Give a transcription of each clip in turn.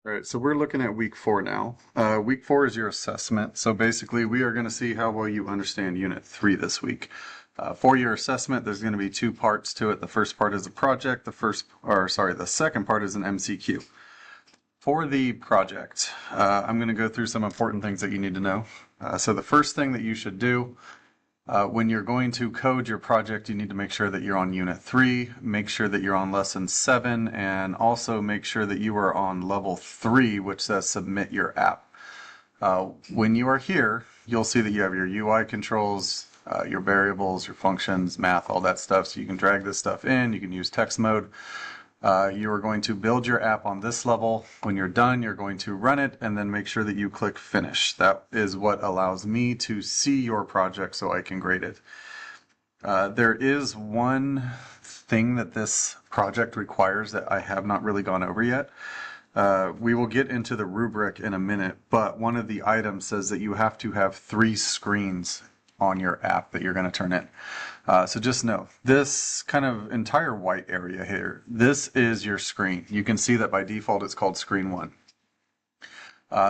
All right, so we're looking at week 4 now. Week 4 is your assessment. So basically, we are going to see how well you understand Unit 3 this week. For your assessment, there's going to be two parts to it. The first part is a project. The second part is an MCQ. For the project, I'm going to go through some important things that you need to know. So the first thing that you should do when you're going to code your project, you need to make sure that you're on Unit 3, make sure that you're on Lesson 7, and also make sure that you are on Level 3, which says Submit Your App. When you are here, you'll see that you have your UI controls, your variables, your functions, math, all that stuff. So you can drag this stuff in, you can use text mode. You are going to build your app on this level. When you're done, you're going to run it and then make sure that you click finish. That is what allows me to see your project so I can grade it. There is one thing that this project requires that I have not really gone over yet. We will get into the rubric in a minute, but one of the items says that you have to have 3 screens on your app that you're going to turn in. So just know, this kind of entire white area here, this is your screen. You can see that by default it's called Screen 1.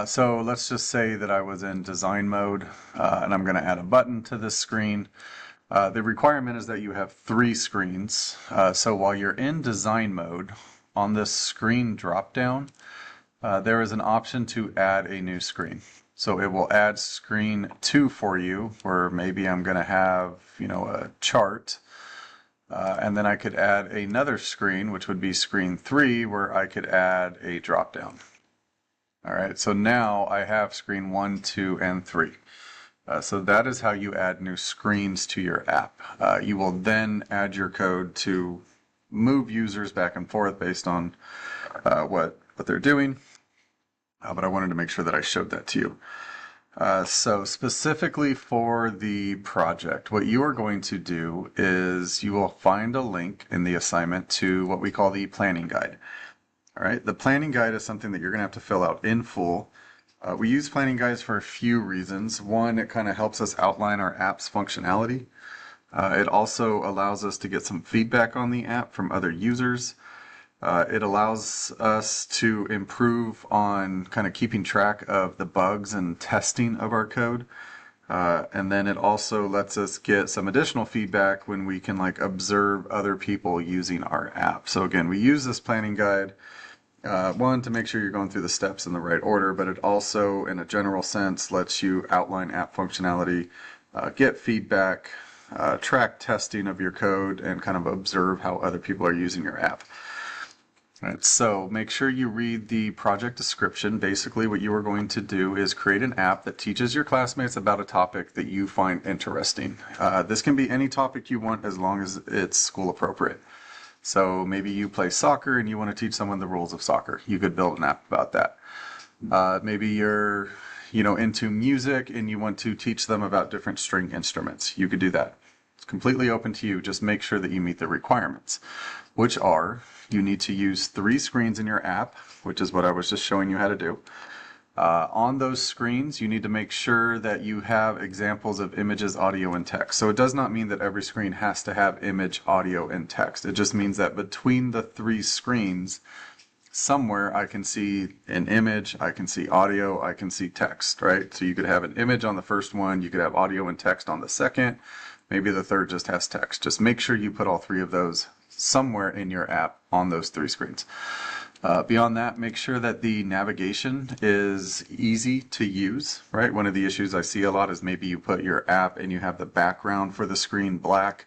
So let's just say that I was in design mode and I'm going to add a button to this screen. The requirement is that you have 3 screens. So while you're in design mode, on this screen drop down, there is an option to add a new screen. So it will add screen 2 for you, where maybe I'm going to have, a chart. And then I could add another screen, which would be screen 3, where I could add a drop down. All right, so now I have screen 1, 2, and 3. So that is how you add new screens to your app. You will then add your code to move users back and forth based on what they're doing. But I wanted to make sure that I showed that to you. So specifically for the project, what you are going to do is you will find a link in the assignment to what we call the planning guide. All right, the planning guide is something that you're going to have to fill out in full. We use planning guides for a few reasons. One, it kind of helps us outline our app's functionality. It also allows us to get some feedback on the app from other users. It allows us to improve on kind of keeping track of the bugs and testing of our code. And then it also lets us get some additional feedback when we can observe other people using our app. So again, we use this planning guide, one, to make sure you're going through the steps in the right order, but it also, in a general sense, lets you outline app functionality, get feedback, track testing of your code, and kind of observe how other people are using your app. All right, so make sure you read the project description. Basically, what you are going to do is create an app that teaches your classmates about a topic that you find interesting. This can be any topic you want as long as it's school appropriate. So maybe you play soccer and you want to teach someone the rules of soccer. You could build an app about that. Maybe you're into music and you want to teach them about different string instruments. You could do that. It's completely open to you. Just make sure that you meet the requirements, which are you need to use 3 screens in your app, which is what I was just showing you how to do. On those screens, you need to make sure that you have examples of images, audio, and text. So it does not mean that every screen has to have image, audio, and text. It just means that between the 3 screens, somewhere I can see an image, I can see audio, I can see text, right? So you could have an image on the first one, you could have audio and text on the second, maybe the third just has text. Just make sure you put all 3 of those somewhere in your app on those 3 screens. Beyond that, make sure that the navigation is easy to use, right? One of the issues I see a lot is maybe you put your app and you have the background for the screen black,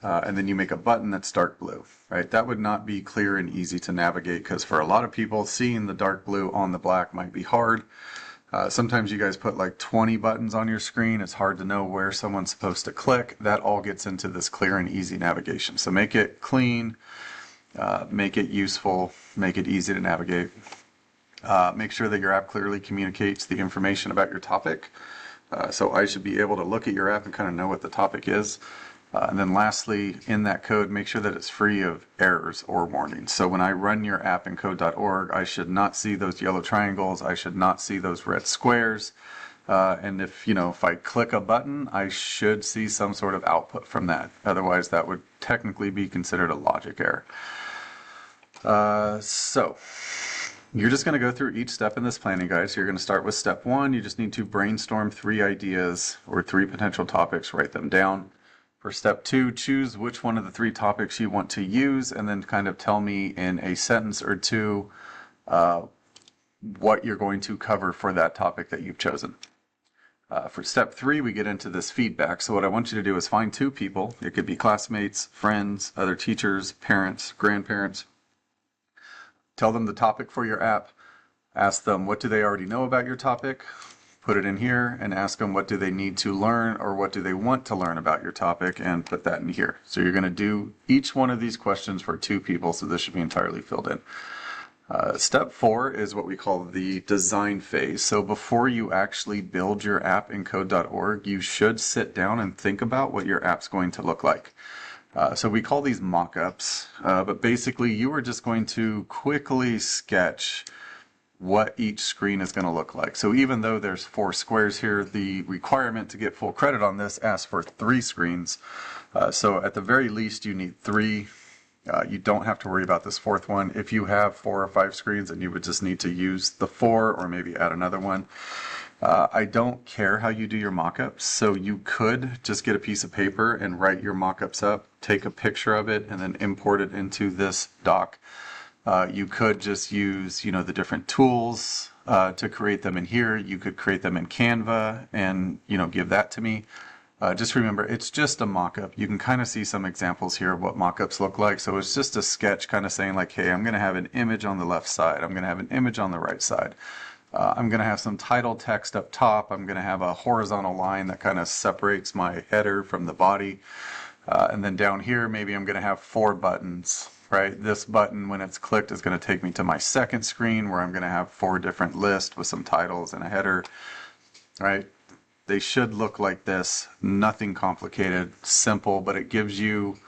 and then you make a button that's dark blue, right? That would not be clear and easy to navigate because for a lot of people, seeing the dark blue on the black might be hard. Sometimes you guys put 20 buttons on your screen. It's hard to know where someone's supposed to click. That all gets into this clear and easy navigation. So make it clean, make it useful, make it easy to navigate. Make sure that your app clearly communicates the information about your topic. So I should be able to look at your app and kind of know what the topic is. And then lastly, in that code, make sure that it's free of errors or warnings. So when I run your app in code.org, I should not see those yellow triangles. I should not see those red squares. And if I click a button, I should see some sort of output from that. Otherwise, that would technically be considered a logic error. So You're just going to go through each step in this planning guide. So you're going to start with step 1. You just need to brainstorm 3 ideas or 3 potential topics, write them down. For step 2, choose which one of the 3 topics you want to use, and then kind of tell me in a sentence or 2 what you're going to cover for that topic that you've chosen. For step 3, we get into this feedback. So what I want you to do is find 2 people. It could be classmates, friends, other teachers, parents, grandparents. Tell them the topic for your app. Ask them what do they already know about your topic. Put it in here and ask them what do they need to learn or what do they want to learn about your topic, and put that in here. So you're going to do each one of these questions for 2 people, so this should be entirely filled in. Step 4 is what we call the design phase. So before you actually build your app in code.org, you should sit down and think about what your app's going to look like. So we call these mock-ups, but basically you are just going to quickly sketch what each screen is going to look like. So even though there's 4 squares here, the requirement to get full credit on this asks for 3 screens. So at the very least you need 3. You don't have to worry about this 4th one. If you have 4 or 5 screens, then you would just need to use the 4 or maybe add another one. I don't care how you do your mock-ups, so you could just get a piece of paper and write your mock-ups up, take a picture of it, and then import it into this doc. You could just use, the different tools to create them in here. You could create them in Canva and, give that to me. Just remember, it's just a mock-up. You can kind of see some examples here of what mock-ups look like. So it's just a sketch kind of saying like, hey, I'm going to have an image on the left side. I'm going to have an image on the right side. I'm going to have some title text up top. I'm going to have a horizontal line that kind of separates my header from the body. And then down here, maybe I'm going to have 4 buttons, right? This button, when it's clicked, is going to take me to my second screen where I'm going to have 4 different lists with some titles and a header, right? They should look like this. Nothing complicated, simple, but it gives you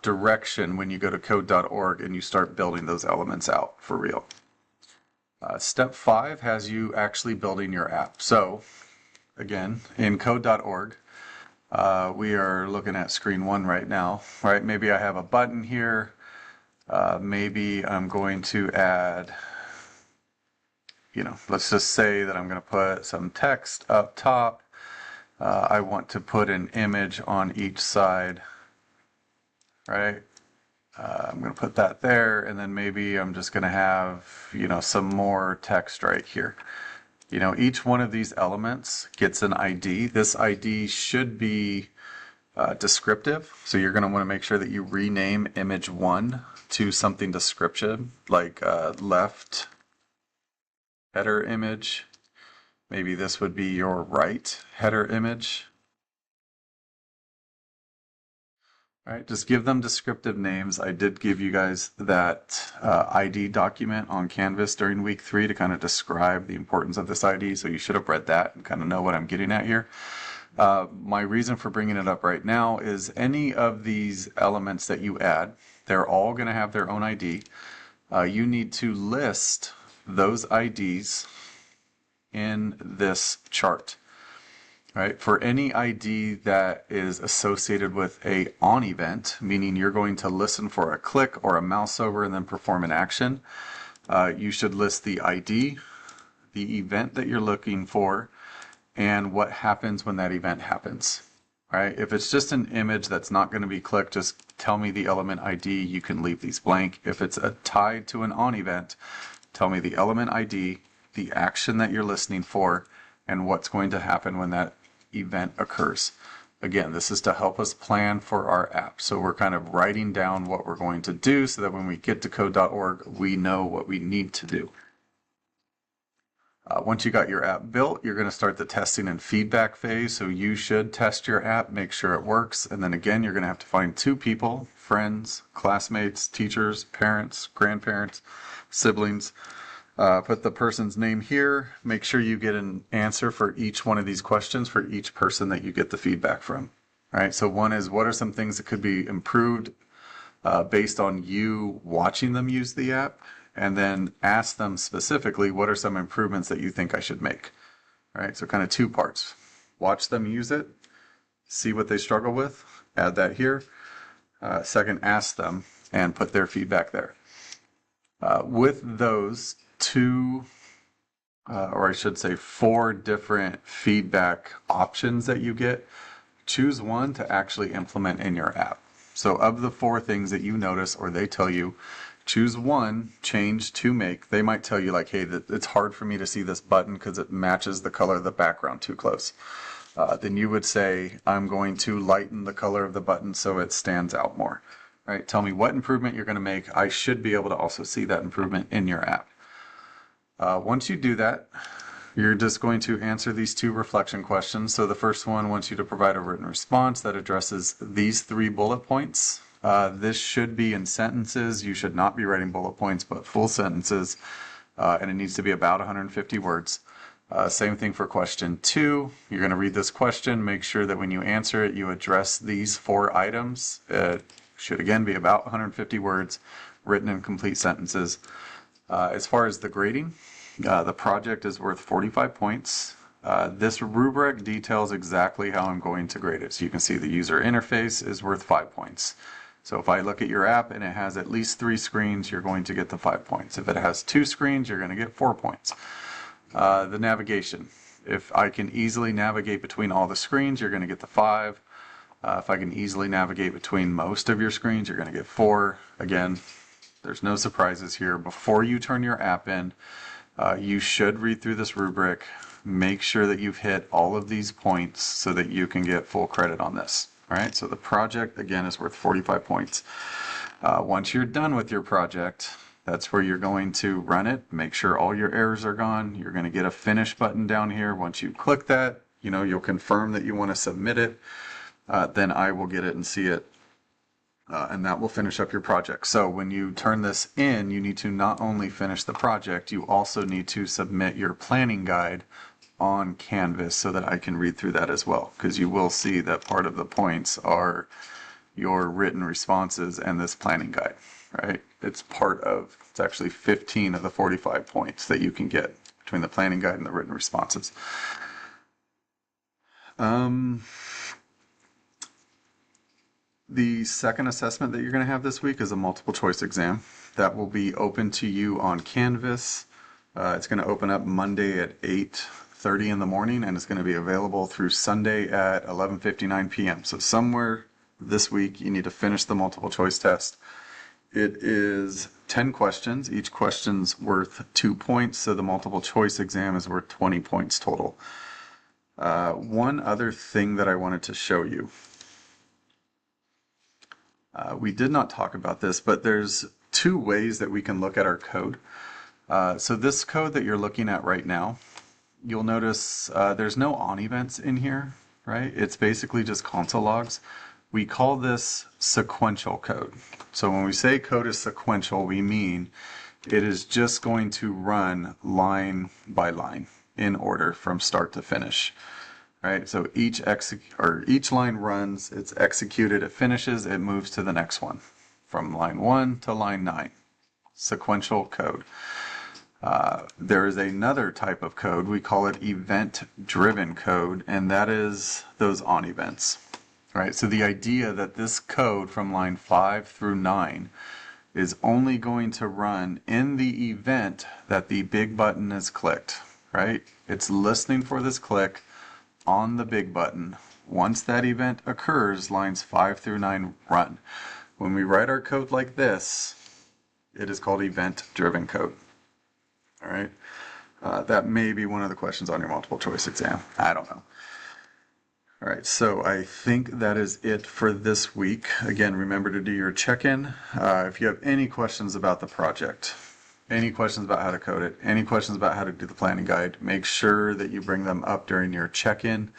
direction when you go to code.org and you start building those elements out for real. Step 5 has you actually building your app. So again, in code.org, we are looking at screen 1 right now, right? Maybe I have a button here. Maybe I'm going to add, let's just say that I'm going to put some text up top. I want to put an image on each side, right? I'm going to put that there, and then maybe I'm just going to have, some more text right here. Each one of these elements gets an ID. This ID should be descriptive, so you're going to want to make sure that you rename image 1 to something descriptive, like left header image. Maybe this would be your right header image. All right, just give them descriptive names. I did give you guys that ID document on Canvas during week 3 to kind of describe the importance of this ID, so you should have read that and kind of know what I'm getting at here. My reason for bringing it up right now is any of these elements that you add, they're all going to have their own ID. You need to list those IDs in this chart. Right? For any ID that is associated with a on event, meaning you're going to listen for a click or a mouse over and then perform an action, you should list the ID, the event that you're looking for, and what happens when that event happens. Right? If it's just an image that's not going to be clicked, just tell me the element ID. You can leave these blank. If it's tied to an on event, tell me the element ID, the action that you're listening for, and what's going to happen when that event occurs. Again, this is to help us plan for our app. So we're kind of writing down what we're going to do so that when we get to code.org, we know what we need to do. Once you got your app built, you're going to start the testing and feedback phase. So you should test your app, make sure it works. And then again, you're going to have to find 2 people, friends, classmates, teachers, parents, grandparents, siblings. Put the person's name here. Make sure you get an answer for each one of these questions for each person that you get the feedback from. All right, so one is, what are some things that could be improved based on you watching them use the app? And then ask them specifically, what are some improvements that you think I should make? All right, so kind of 2 parts. Watch them use it, see what they struggle with, add that here. Second, ask them and put their feedback there. With those or I should say 4 different feedback options that you get. Choose one to actually implement in your app. So of the 4 things that you notice or they tell you, choose one change to make. They might tell you like, hey, it's hard for me to see this button because it matches the color of the background too close. Then you would say, I'm going to lighten the color of the button so it stands out more. Right? Tell me what improvement you're going to make. I should be able to also see that improvement in your app. Once you do that, you're just going to answer these 2 reflection questions. So the first one wants you to provide a written response that addresses these 3 bullet points. This should be in sentences. You should not be writing bullet points, but full sentences. And it needs to be about 150 words. Same thing for question 2. You're going to read this question. Make sure that when you answer it, you address these 4 items. It should again be about 150 words, written in complete sentences. As far as the grading, the project is worth 45 points. This rubric details exactly how I'm going to grade it. So you can see the user interface is worth 5 points. So if I look at your app and it has at least 3 screens, you're going to get the 5 points. If it has 2 screens, you're going to get 4 points. The navigation. If I can easily navigate between all the screens, you're going to get the 5. If I can easily navigate between most of your screens, you're going to get 4. Again, there's no surprises here. Before you turn your app in, you should read through this rubric. Make sure that you've hit all of these points so that you can get full credit on this. All right, so the project, again, is worth 45 points. Once you're done with your project, that's where you're going to run it. Make sure all your errors are gone. You're going to get a finish button down here. Once you click that, you'll confirm that you want to submit it. Then I will get it and see it. And that will finish up your project. So when you turn this in, you need to not only finish the project, you also need to submit your planning guide on Canvas so that I can read through that as well. Because you will see that part of the points are your written responses and this planning guide, right? It's actually 15 of the 45 points that you can get between the planning guide and the written responses. The second assessment that you're going to have this week is a multiple choice exam. That will be open to you on Canvas. It's going to open up Monday at 8:30 in the morning, and it's going to be available through Sunday at 11:59 p.m. So somewhere this week you need to finish the multiple choice test. It is 10 questions. Each question's worth 2 points, so the multiple choice exam is worth 20 points total. One other thing that I wanted to show you. We did not talk about this, but there's 2 ways that we can look at our code. So this code that you're looking at right now, you'll notice there's no on events in here, right? It's basically just console logs. We call this sequential code. So when we say code is sequential, we mean it is just going to run line by line in order from start to finish. Right, so each line runs, it's executed, it finishes, it moves to the next one, from line 1 to line 9. Sequential code. There is another type of code, we call it event-driven code, and that is those on events. Right, so the idea that this code from line 5 through 9 is only going to run in the event that the big button is clicked. Right, it's listening for this click on the big button. Once that event occurs, lines 5 through 9 run. When we write our code like this, it is called event-driven code. All right, that may be one of the questions on your multiple choice exam. I don't know. All right, so I think that is it for this week. Again, remember to do your check-in. If you have any questions about the project, any questions about how to code it, any questions about how to do the planning guide, make sure that you bring them up during your check-in.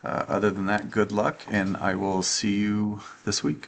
Other than that, good luck, and I will see you this week.